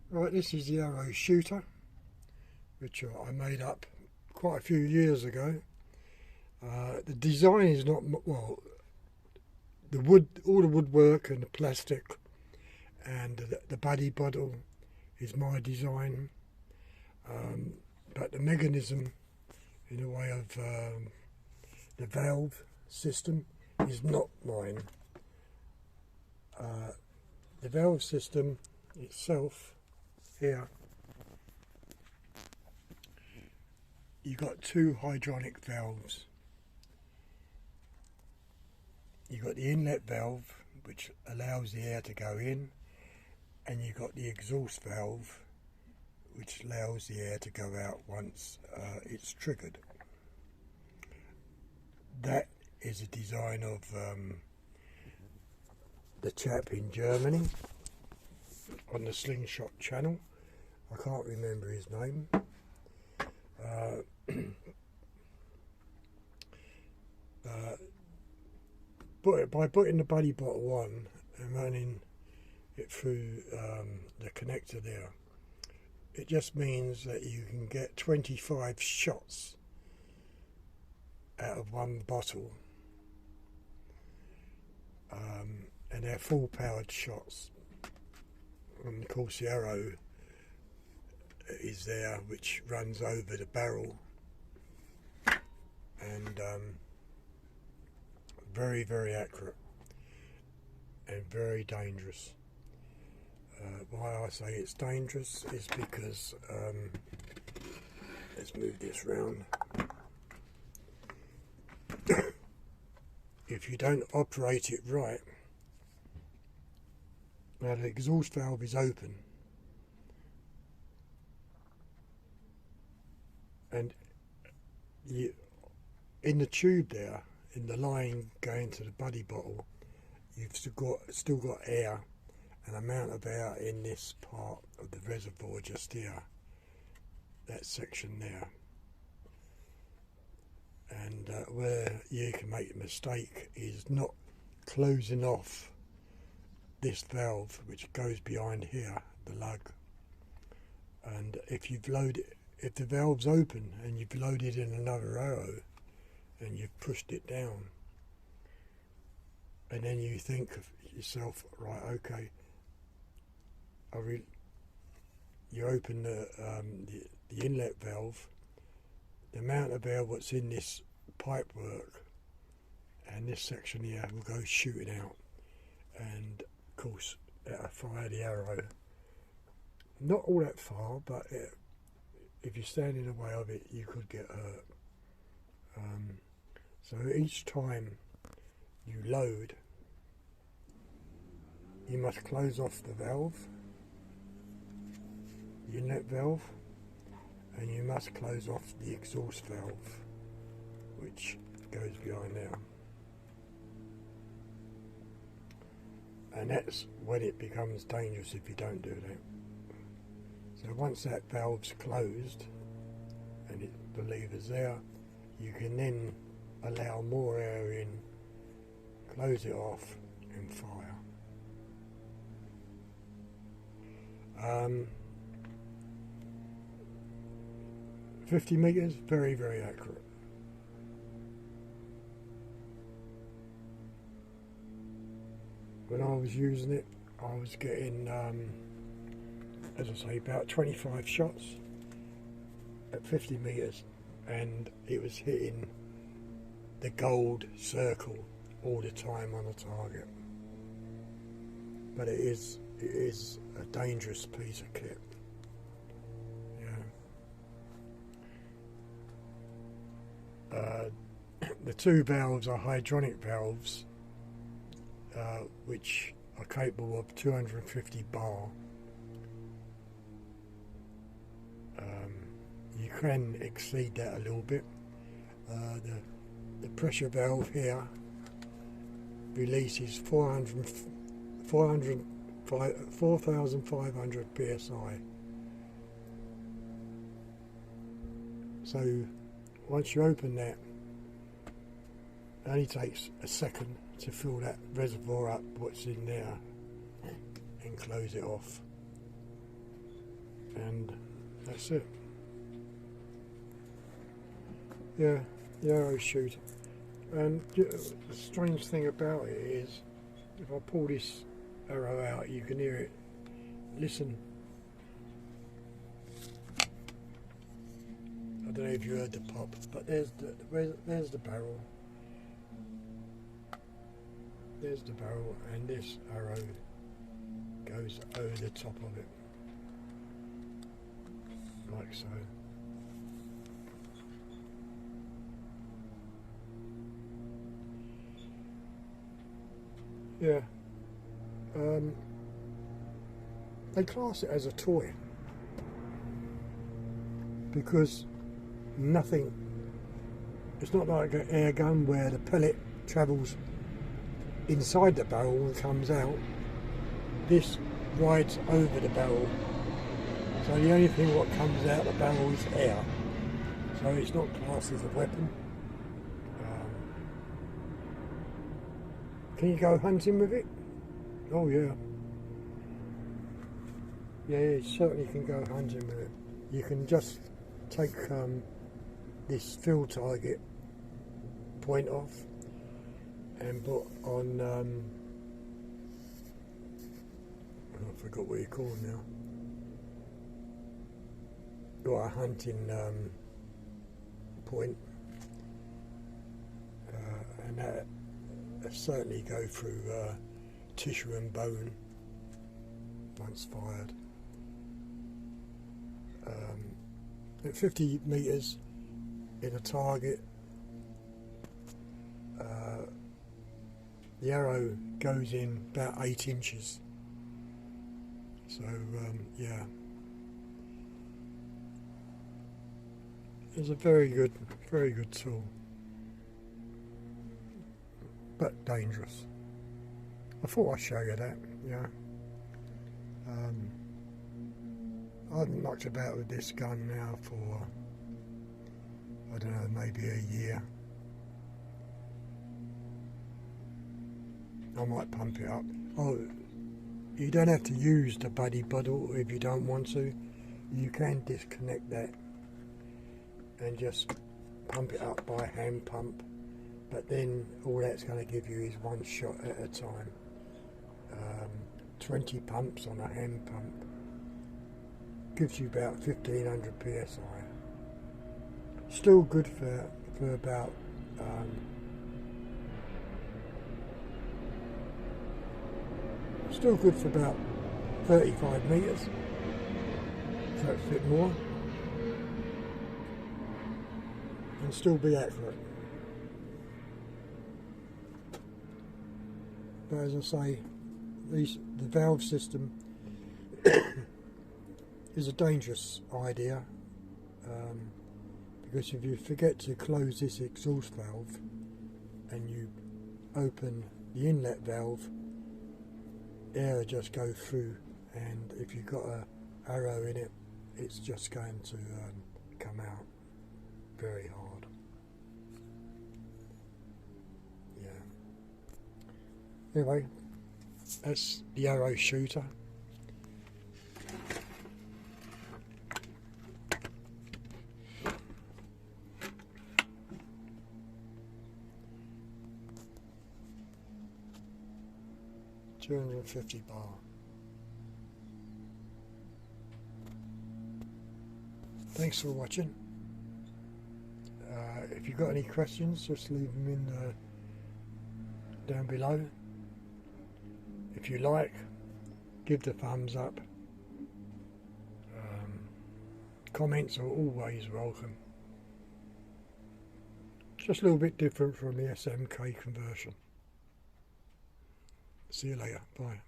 Right, this is the Arrow Shooter, which I made up quite a few years ago. The design is not, well, the wood, all the woodwork and the plastic and the buddy bottle is my design, but the mechanism in the way of the valve system is not mine. The valve system itself here, you've got two hydronic valves. You've got the inlet valve, which allows the air to go in, and you've got the exhaust valve, which allows the air to go out once it's triggered. That is a design of the chap in Germany on the Slingshot channel. I can't remember his name. But by putting the buddy bottle on and running it through the connector there, it just means that you can get 25 shots out of one bottle, and they're full powered shots. And of course the arrow is there, which runs over the barrel, and very, very accurate and very dangerous. Why I say it's dangerous is because, let's move this round. If you don't operate it right, now the exhaust valve is open, and you, in the tube there, in the line going to the buddy bottle, you've still got air, an amount of air in this part of the reservoir just here, that section there. And where you can make a mistake is not closing off this valve, which goes behind here, the lug. And if the valve's open and you've loaded in another arrow and you've pushed it down, and then you think of yourself, right, okay, you open the inlet valve, the amount of air what's in this pipe work and this section here will go shooting out, and of course that'll fire the arrow. Not all that far, but if you stand in the way of it, you could get hurt. So each time you load, you must close off the valve, the inlet valve, and you must close off the exhaust valve, which goes behind there. And that's when it becomes dangerous if you don't do that. So once that valve's closed and the lever's there, you can then allow more air in, close it off and fire. 50 metres, very, very accurate. When I was using it, I was getting, as I say, about 25 shots at 50 metres, and it was hitting the gold circle all the time on the target. But it is a dangerous piece of kit. The two valves are hydronic valves, which are capable of 250 bar. You can exceed that a little bit. The pressure valve here releases 4,500 psi. So once you open that, it only takes a second to fill that reservoir up, what's in there, and close it off. and that's it. Yeah, the arrow shooter. And the strange thing about it is, if I pull this arrow out, you can hear it. Listen. I don't know if you heard the pop, but there's the barrel. There's the barrel, and this arrow goes over the top of it, like so. Yeah. They class it as a toy because nothing. It's not like an air gun where the pellet travels inside the barrel and comes out. This rides over the barrel, so the only thing what comes out the barrel is air. So it's not classed as a weapon. Can you go hunting with it? Oh yeah. Yeah, you certainly can go hunting with it. You can just take this field target point off and put on, I forgot what you call them now. Got a hunting point, and that certainly go through tissue and bone once fired. At 50 metres in a target, the arrow goes in about 8 inches. So yeah, it's a very good tool, but dangerous. I thought I'd show you that. Yeah. I haven't mucked about with this gun now for, I don't know, maybe a year. I might pump it up. Oh, you don't have to use the buddy bottle if you don't want to. You can disconnect that and just pump it up by hand pump. But then all that's going to give you is one shot at a time. 20 pumps on a hand pump gives you about 1500 psi. Still good for about still good for about 35 metres, so it's a bit more, and still be accurate. But as I say, the valve system is a dangerous idea, because if you forget to close this exhaust valve and you open the inlet valve, air just go through, and if you've got an arrow in it, it's just going to come out very hard. Yeah. Anyway, that's the arrow shooter. $250. Thanks for watching. If you've got any questions, just leave them in down below. If you like, give the thumbs up. Comments are always welcome. Just a little bit different from the SMK conversion. See you later. Bye.